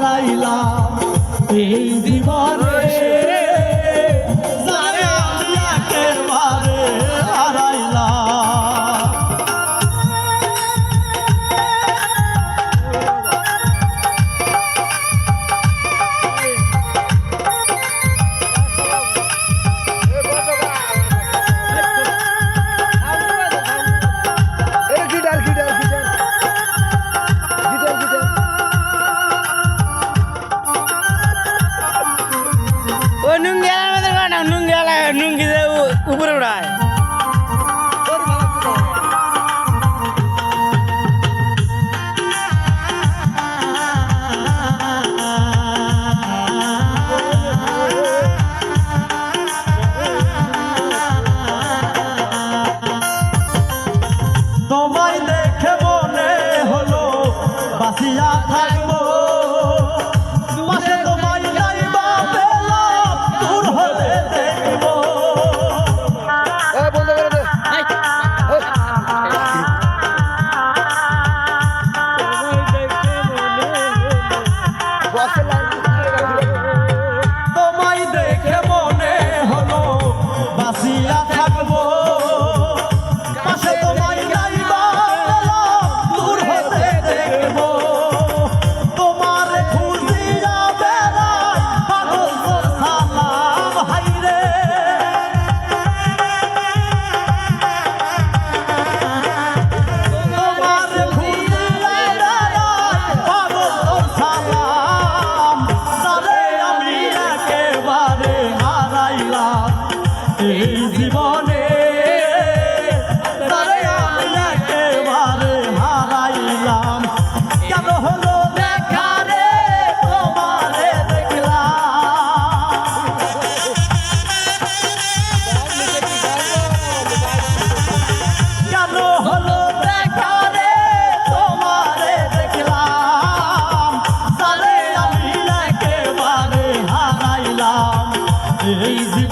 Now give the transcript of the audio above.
হারাইলাম এই জীবনে যারে আমি একেবারে হারাইলাম। নুঙ্গি উপরে উড়ায় তোমায় দেখে মনে হলো বাঁচিয়া থাকবো তোমায় যাইবা পেলাম দূর হলে দেখবো। তোমায় দেখে মনে হলো বাঁচিয়া থাকবো পাশে তোমায় যাইবা পেলাম দূর হতে দেখবো। তোমার খুঁজিয়া বেড়াই পাগল তোর সালাম হাইরে তোমার খুঁজিয়া বেড়াই পাগল তোর সালাম তারে আমি একেবারে হারাইলাম এই জীবনে তারে আমি একেবারে হারাইলাম। কেন হলো দেখা রে তোমারে দেখলাম কেন হলো দেখা রে তোমারে দেখলাম তারে আমি একেবারে হারাইলাম এই জীবনে